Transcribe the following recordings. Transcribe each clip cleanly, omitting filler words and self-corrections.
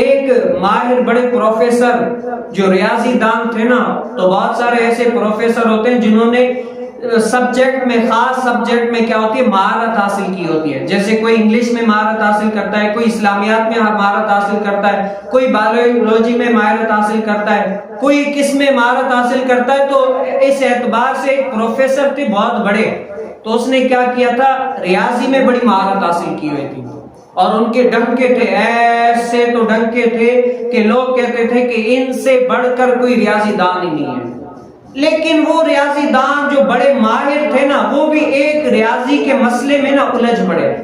ایک ماہر بڑے پروفیسر جو ریاضی دان تھے نا، تو بہت سارے ایسے پروفیسر ہوتے ہیں جنہوں نے سبجیکٹ میں، خاص سبجیکٹ میں کیا ہوتی ہے، مہارت حاصل کی ہوتی ہے. جیسے کوئی انگلش میں مہارت حاصل کرتا ہے، کوئی اسلامیات میں مہارت حاصل کرتا ہے، کوئی بایولوجی میں مہارت حاصل کرتا ہے، کوئی کس میں مہارت حاصل کرتا ہے. تو اس اعتبار سے ایک پروفیسر تھے بہت بڑے، تو اس نے کیا کیا تھا، ریاضی میں بڑی مہارت حاصل کی ہوئی تھی، اور ان کے ڈنکے تھے، ایسے تو ڈنکے تھے کہ لوگ کہتے تھے کہ ان سے بڑھ کر کوئی ریاضی دان ہی نہیں ہے. لیکن وہ ریاضی دان جو بڑے ماہر تھے نا، وہ بھی ایک ریاضی کے مسئلے میں نا الجھ پڑے.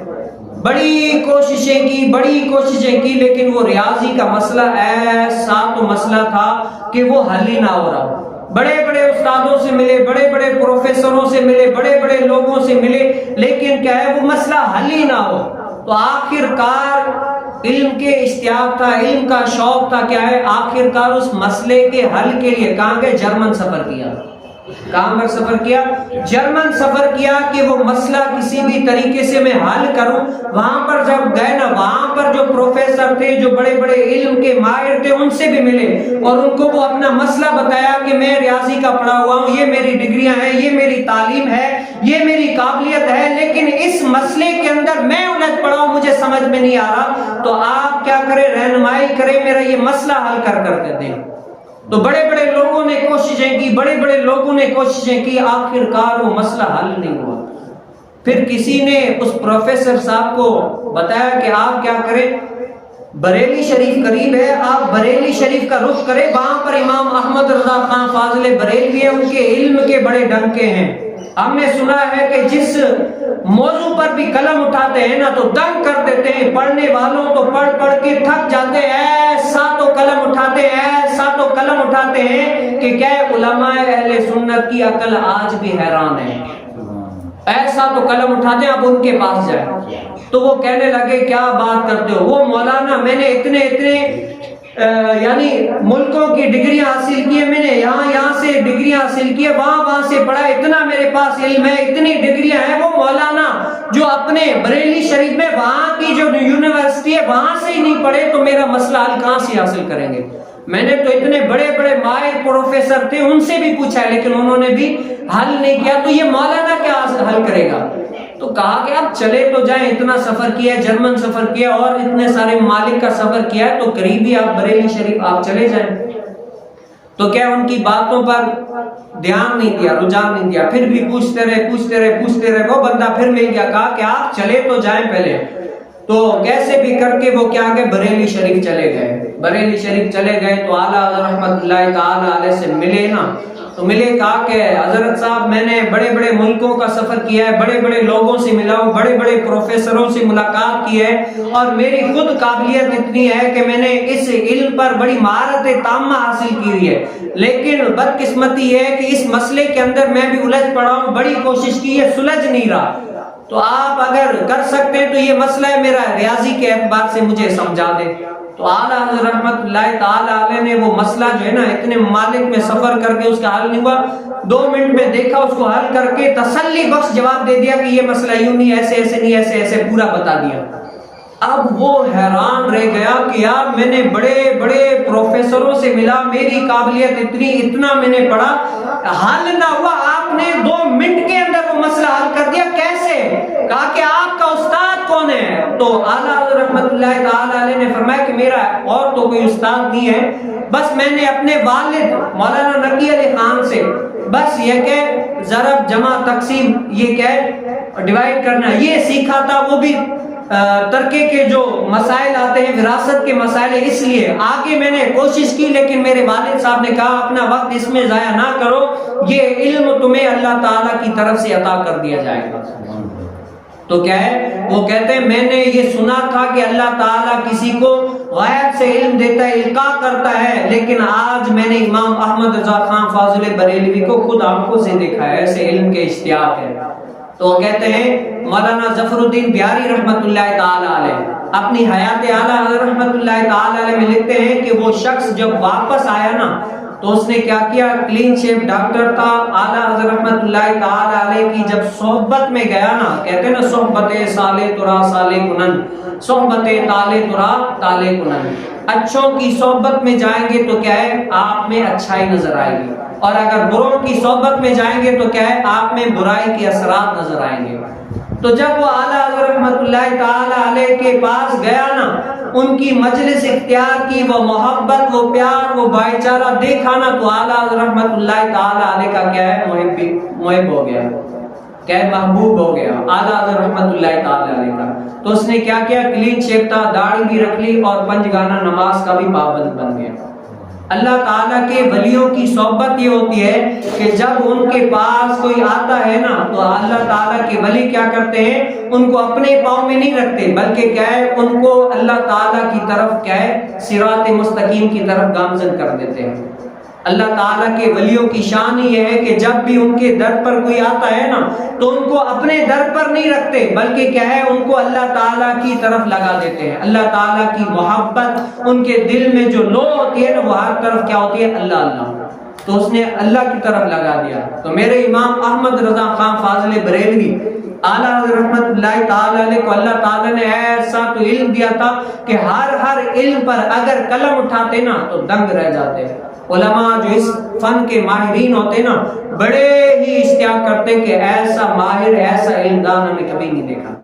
بڑی کوششیں کی لیکن وہ ریاضی کا مسئلہ ایسا تو مسئلہ تھا کہ وہ حل ہی نہ ہو رہا. بڑے بڑے استادوں سے ملے، بڑے بڑے پروفیسروں سے ملے، بڑے بڑے لوگوں سے ملے، لیکن کیا ہے، وہ مسئلہ حل ہی نہ ہو. تو آخر کار علم کے اشتیاق تھا، علم کا شوق تھا، کیا ہے، آخر کار اس مسئلے کے حل کے لیے کہاں گئے، جرمن سفر کیا. کہاں پر سفر کیا، جرمن سفر کیا کہ وہ مسئلہ کسی بھی طریقے سے میں حل کروں. وہاں پر جب گئے نا، وہاں پر جو پروفیسر تھے، جو بڑے بڑے علم کے ماہر تھے، ان سے بھی ملے اور ان کو وہ اپنا مسئلہ بتایا کہ میں ریاضی کا پڑھا ہوا ہوں، یہ میری ڈگریاں ہیں، یہ میری تعلیم ہے، یہ میری قابلیت ہے، لیکن اس مسئلے کے اندر میں الجھ پڑا ہوں، مجھے سمجھ میں نہیں آ رہا. تو آپ کیا کریں، رہنمائی کریں، میرا یہ مسئلہ حل کر کے دیں. تو بڑے بڑے لوگوں نے کوششیں کی، بڑے بڑے لوگوں نے کوششیں کی، آخر کار وہ مسئلہ حل نہیں ہوا. پھر کسی نے اس پروفیسر صاحب کو بتایا کہ آپ کیا کریں، بریلی شریف قریب ہے، آپ بریلی شریف کا رخ کریں، وہاں پر امام احمد رضا خان فاضل بریلوی ہیں، ان کے علم کے بڑے ڈنکے ہیں. ہم نے سنا ہے کہ جس موضوع پر بھی قلم اٹھاتے ہیں نا تو دنگ کر دیتے ہیں، پڑھنے والوں تو پڑھ پڑھ کے تھک جاتے ہیں، ایسا تو قلم اٹھاتے ہیں، ایسا تو قلم اٹھاتے ہیں کہ کیا علماء اہل سنت کی عقل آج بھی حیران ہے. ایسا تو قلم اٹھاتے ہیں. اب ان کے پاس جائے تو وہ کہنے لگے کیا بات کرتے ہو، وہ مولانا میں نے اتنے یعنی ملکوں کی ڈگریاں حاصل کی ہے، میں نے یہاں سے ڈگریاں حاصل کی ہے، وہاں سے پڑھا، اتنا میرے پاس علم ہے، اتنی ڈگریاں ہیں. وہ مولانا جو اپنے بریلی شریف میں وہاں کی جو یونیورسٹی ہے وہاں سے ہی نہیں پڑھے تو میرا مسئلہ حل کہاں سے حاصل کریں گے. میں نے تو اتنے بڑے بڑے ماہر پروفیسر تھے، ان سے بھی پوچھا ہے لیکن انہوں نے بھی حل نہیں کیا، تو یہ مولانا کیا حل کرے گا. تو کہا کہ آپ چلے تو جائیں، اتنا سفر کیا ہے، جرمن سفر کیا اور اتنے سارے ممالک کا سفر کیا ہے، تو قریبی آپ بریلی شریف آپ چلے جائیں. تو کیا ان کی باتوں پر دھیان نہیں دیا، رجحان نہیں دیا، پھر بھی پوچھتے رہے. وہ بندہ پھر مل گیا، کہا کہ آپ چلے تو جائیں پہلے. تو کیسے بھی کر کے وہ کیا کہ بریلی شریف چلے گئے. بریلی شریف چلے گئے تو اعلیٰ حضرت رحمت اللہ تعالی علیہ سے ملے نا، تو ملے، کہا کہ حضرت صاحب میں نے بڑے بڑے ملکوں کا سفر کیا ہے، بڑے بڑے لوگوں سے ملا ہوں، بڑے بڑے پروفیسروں سے ملاقات کی ہے، اور میری خود قابلیت اتنی ہے کہ میں نے اس علم پر بڑی مہارت تامہ حاصل کی ہوئی ہے، لیکن بدقسمتی یہ ہے کہ اس مسئلے کے اندر میں بھی الجھ پڑا ہوں، بڑی کوشش کی ہے، سلجھ نہیں رہا. تو آپ اگر کر سکتے ہیں تو یہ مسئلہ ہے میرا، ریاضی کے اعتبار سے مجھے سمجھا دیں. تو اعلیٰ حضرت رحمت اللہ تعالی علیہ نے وہ مسئلہ جو ہے نا اتنے ممالک میں سفر کر کے اس کا حل نہیں ہوا، 2 منٹ میں دیکھا، اس کو حل کر کے تسلی بخش جواب دے دیا کہ یہ مسئلہ یوں نہیں، ایسے نہیں، ایسے پورا بتا دیا. اب وہ حیران رہ گیا کہ یار میں نے بڑے بڑے پروفیسروں سے ملا، میری قابلیت اتنا میں نے پڑھا، حل نہ ہوا، آپ نے 2 منٹ کے اندر وہ مسئلہ حل کر دیا، کیسے؟ کہا کہ آپ کا استاد کون ہے؟ تو اعلیٰ حضرت رحمت اللہ تعالی علیہ نے فرمایا کہ میرا اور تو کوئی استاد نہیں ہے، بس میں نے اپنے والد مولانا نقی علی خان سے بس یہ کہ ضرب جمع تقسیم، یہ کہ ڈیوائڈ کرنا، یہ سیکھا تھا. وہ بھی ترکے کے جو مسائل آتے ہیں، وراثت کے مسائل، اس لیے آگے میں نے کوشش کی، لیکن میرے والد صاحب نے کہا اپنا وقت اس میں ضائع نہ کرو، یہ علم تمہیں اللہ تعالیٰ کی طرف سے عطا کر دیا جائے گا. تو کیا ہے، وہ کہتے ہیں میں نے یہ سنا تھا کہ اللہ تعالیٰ کسی کو غیب سے علم دیتا ہے، القاء کرتا ہے، لیکن آج میں نے امام احمد رضا خان فاضل بریلوی کو خود آنکھوں سے دیکھا ہے، ایسے علم کے اشتیاق ہے. تو کہتے ہیں مولانا ظفر الدین بیاری رحمت اللہ تعالی علیہ اپنی حیات اعلیٰ حضرت رحمت اللہ تعالی علیہ میں لکھتے ہیں کہ وہ شخص جب واپس آیا نا تو اس نے کیا کیا، کلین شیپ ڈاکٹر تھا، اعلیٰ حضرت رحمت اللہ تعالی علیہ کی جب صحبت میں گیا نا، کہتے ہیں نا صحبت سالے ترا سالے کنن، صحبت تالے ترا تالے کنن، اچھوں کی صحبت میں جائیں گے تو کیا ہے آپ میں اچھائی نظر آئے گی، اور اگر بروں کی صحبت میں جائیں گے تو کیا ہے آپ میں برائی کے اثرات نظر آئیں گے۔ تو جب وہ اعلیٰ حضرت رحمۃ اللہ تعالی علیہ کے پاس گیا نا، ان کی مجلس اختیار کی، وہ محبت، وہ پیار، وہ بھائی چارہ دیکھا نا، تو اعلیٰ حضرت رحمۃ اللہ تعالی علیہ کا کیا ہے محب ہو گیا، کیا ہے محبوب ہو گیا اعلیٰ حضرت رحمۃ اللہ تعالی علیہ کا۔ تو اس نے کیا کیا، کلین شیو تھا، داڑھی بھی رکھ لی، اور پنج گانا نماز کا بھی پابند بن گیا۔ اللہ تعالیٰ کے ولیوں کی صحبت یہ ہوتی ہے کہ جب ان کے پاس کوئی آتا ہے نا، تو اللہ تعالیٰ کے ولی کیا کرتے ہیں، ان کو اپنے پاؤں میں نہیں رکھتے، بلکہ کیا ہے ان کو اللہ تعالیٰ کی طرف کیا ہے صراط مستقیم کی طرف گامزن کر دیتے ہیں۔ اللہ تعالیٰ کے ولیوں کی شان یہ ہے کہ جب بھی ان کے در پر کوئی آتا ہے نا، تو ان کو اپنے در پر نہیں رکھتے، بلکہ کیا ہے ان کو اللہ تعالیٰ کی طرف لگا دیتے ہیں۔ اللہ تعالیٰ کی محبت ان کے دل میں جو لو ہوتی ہے نا، وہ ہر طرف کیا ہوتی ہے، اللہ اللہ، تو اس نے اللہ کی طرف لگا دیا۔ تو میرے امام احمد رضا خان فاضل بریلوی اعلیٰ حضرت رحمۃ اللہ تعالی علیہ کو اللہ تعالیٰ نے ایسا تو علم دیا تھا کہ ہر علم پر اگر قلم اٹھاتے نا تو دنگ رہ جاتے۔ علماء جو اس فن کے ماہرین ہوتے نا، بڑے ہی اشتیاق کرتے کہ ایسا ماہر، ایسا علمدان ہمیں کبھی نہیں دیکھا۔